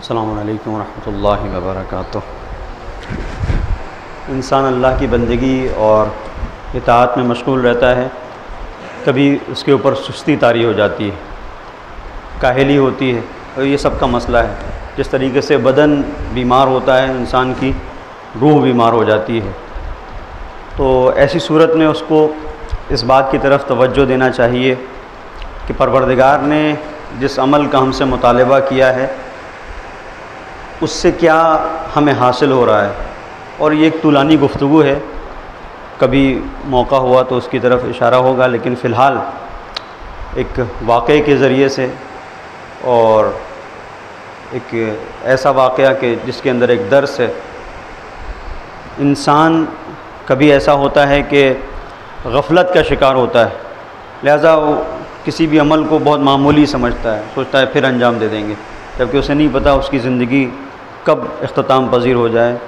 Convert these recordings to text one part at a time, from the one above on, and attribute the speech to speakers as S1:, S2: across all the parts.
S1: अस्सलामु अलैकुम रहमतुल्लाहि व बरकातुहू। इंसान अल्लाह की बंदगी और इताअत में मशगूल रहता है, कभी उसके ऊपर सुस्ती तारी हो जाती है, काहली होती है, और ये सब का मसला है। जिस तरीके से बदन बीमार होता है, इंसान की रूह बीमार हो जाती है। तो ऐसी सूरत में उसको इस बात की तरफ तवज्जो देना चाहिए कि परवरदिगार ने जिस अमल का हमसे मुतालबा किया है उससे क्या हमें हासिल हो रहा है। और ये एक तूलानी गुफ्तगू है, कभी मौका हुआ तो उसकी तरफ इशारा होगा, लेकिन फ़िलहाल एक वाक़े के ज़रिए से और एक ऐसा वाक़या कि जिसके अंदर एक दर्स है। इंसान कभी ऐसा होता है कि गफलत का शिकार होता है, लिहाजा वो किसी भी अमल को बहुत मामूली समझता है, सोचता है फिर अंजाम दे देंगे, जबकि उसे नहीं पता उसकी ज़िंदगी कब इख्तिताम पजीर हो जाए,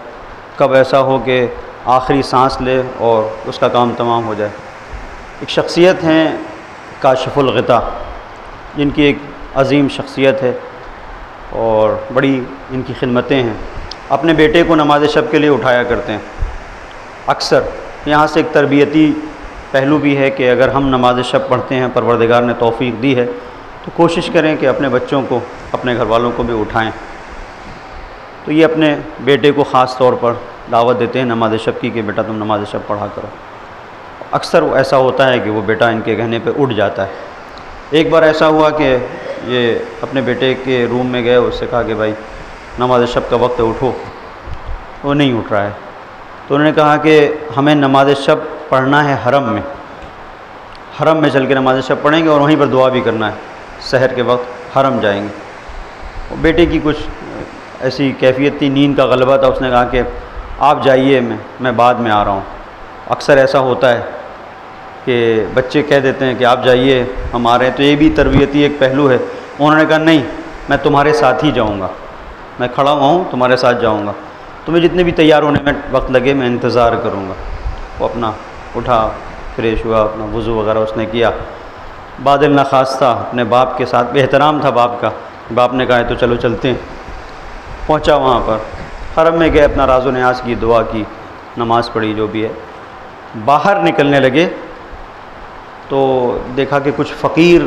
S1: कब ऐसा हो कि आखिरी सांस ले और उसका काम तमाम हो जाए। एक शख्सियत हैं काशिफुल ग़िता, जिनकी एक अज़ीम शख्सियत है और बड़ी इनकी खिदमतें हैं। अपने बेटे को नमाज शब के लिए उठाया करते हैं अक्सर। यहाँ से एक तरबियती पहलू भी है कि अगर हम नमाज शब पढ़ते हैं, परवरदिगार ने तौफ़ीक़ दी है, तो कोशिश करें कि अपने बच्चों को, अपने घर वालों को भी उठाएं। तो ये अपने बेटे को ख़ास तौर पर दावत देते हैं नमाज शब की कि बेटा तुम नमाज शब पढ़ा करो। अक्सर ऐसा होता है कि वो बेटा इनके कहने पे उठ जाता है। एक बार ऐसा हुआ कि ये अपने बेटे के रूम में गए, उससे कहा कि भाई नमाज शब का वक्त है, उठो। वो नहीं उठ रहा है, तो उन्होंने कहा कि हमें नमाज शब पढ़ना है हरम में, हरम में चल के नमाज शब पढ़ेंगे और वहीं पर दुआ भी करना है। सहर के वक्त हरम जाएंगे। और बेटे की कुछ ऐसी कैफियत थी, नींद का गलबा था, उसने कहा कि आप जाइए, मैं बाद में आ रहा हूँ। अक्सर ऐसा होता है कि बच्चे कह देते हैं कि आप जाइए, हम आ रहे हैं। तो ये भी तरबियती एक पहलू है। उन्होंने कहा नहीं, मैं तुम्हारे साथ ही जाऊँगा, मैं खड़ा हुआ हूँ, तुम्हारे साथ जाऊँगा, तुम्हें जितने भी तैयार होने में वक्त लगे मैं इंतज़ार करूँगा। वो अपना उठा, फ्रेश हुआ, अपना वज़ू वगैरह उसने किया। बादल नखास था, अपने बाप के साथ एहतराम था बाप का। बाप ने कहा तो चलो चलते हैं। पहुंचा वहाँ पर, हरम में गए, अपना राज़ो न्याज की, दुआ की, नमाज़ पढ़ी, जो भी है। बाहर निकलने लगे तो देखा कि कुछ फ़कीर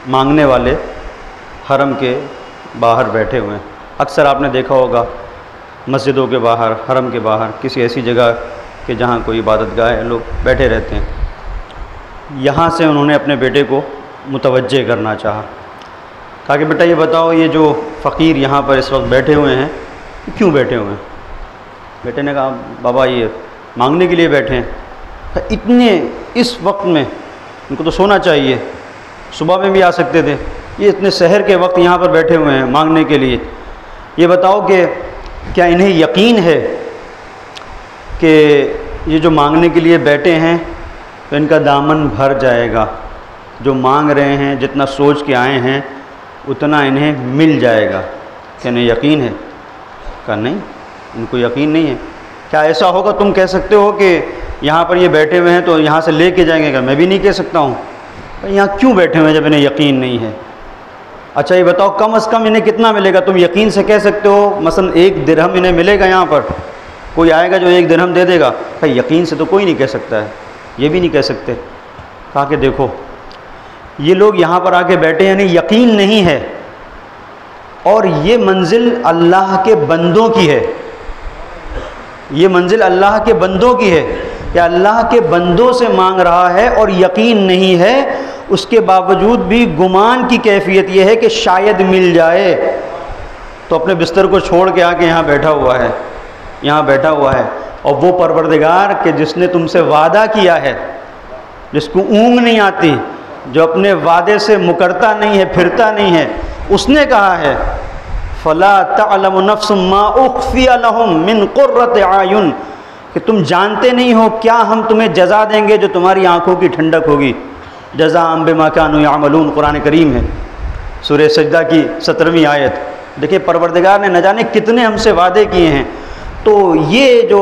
S1: मांगने वाले हरम के बाहर बैठे हुए हैं। अक्सर आपने देखा होगा मस्जिदों के बाहर, हरम के बाहर, किसी ऐसी जगह कि जहाँ कोई इबादतगाह है, लोग बैठे रहते हैं। यहाँ से उन्होंने अपने बेटे को मुतवज्जे करना चाहा। कहा कि बेटा ये बताओ, ये जो फ़कीर यहाँ पर इस वक्त बैठे हुए हैं, क्यों बैठे हुए हैं? बेटे ने कहा बाबा ये मांगने के लिए बैठे हैं। इतने इस वक्त में इनको तो सोना चाहिए, सुबह में भी आ सकते थे, ये इतने सहर के वक्त यहाँ पर बैठे हुए हैं मांगने के लिए। ये बताओ कि क्या इन्हें यकीन है कि ये जो मांगने के लिए बैठे हैं तो इनका दामन भर जाएगा, जो मांग रहे हैं, जितना सोच के आए हैं उतना इन्हें मिल जाएगा? क्या इन्हें यकीन है? कहा नहीं, इनको यकीन नहीं है। क्या ऐसा होगा तुम कह सकते हो कि यहाँ पर ये बैठे हुए हैं तो यहाँ से ले के जाएंगे? क्या मैं भी नहीं कह सकता हूँ। यहाँ क्यों बैठे हुए हैं जब इन्हें यकीन नहीं है? अच्छा ये बताओ कम से कम इन्हें कितना मिलेगा? तुम यकीन से कह सकते हो मसलन 1 दिरहम इन्हें मिलेगा? यहाँ पर कोई आएगा जो 1 दिरहम दे देगा? भाई यकीन से तो कोई नहीं कह सकता है, ये भी नहीं कह सकते। कहा कि देखो ये लोग यहाँ पर आके बैठे, यानी यकीन नहीं है, और ये मंजिल अल्लाह के बंदों की है। ये मंजिल अल्लाह के बंदों की है, या अल्लाह के बंदों से मांग रहा है और यकीन नहीं है, उसके बावजूद भी गुमान की कैफियत ये है कि शायद मिल जाए। तो अपने बिस्तर को छोड़ के आके यहाँ बैठा हुआ है, यहाँ बैठा हुआ है। और वो परवरदिगार के जिसने तुमसे वादा किया है, जिसको ऊँग नहीं आती, जो अपने वादे से मुकरता नहीं है, फिरता नहीं है, उसने कहा है फ़ला तअलमु नफ्सुम मा उख़फ़िय लहुम मिन क़ुर्रति आयुन, कि तुम जानते नहीं हो क्या हम तुम्हें जज़ा देंगे जो तुम्हारी आँखों की ठंडक होगी। जज़ाअम बिमा कानू यामलून, कुरान करीम है। सूरह सजदा की 17वीं आयत। देखिए परवरदिगार ने न जाने कितने हमसे वादे किए हैं। तो ये जो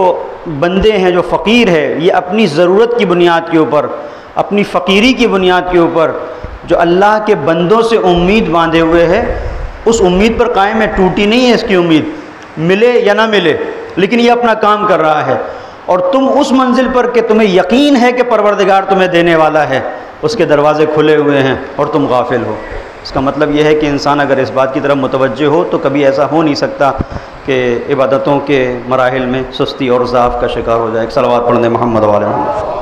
S1: बंदे हैं, जो फ़कीर है, ये अपनी ज़रूरत की बुनियाद के ऊपर, अपनी फ़कीरी की बुनियाद के ऊपर जो अल्लाह के बंदों से उम्मीद बांधे हुए है, उस उम्मीद पर कायम है, टूटी नहीं है इसकी उम्मीद, मिले या ना मिले, लेकिन ये अपना काम कर रहा है। और तुम उस मंजिल पर कि तुम्हें यकीन है कि परवरदिगार तुम्हें देने वाला है, उसके दरवाज़े खुले हुए हैं और तुम गाफिल हो। इसका मतलब यह है कि इंसान अगर इस बात की तरफ मुतवज्जे हो तो कभी ऐसा हो नहीं सकता कि इबादतों के मराहिल में सुस्ती और ज़ाफ़ का शिकार हो जाए। सलवात पढ़ने मोहम्मद वाले।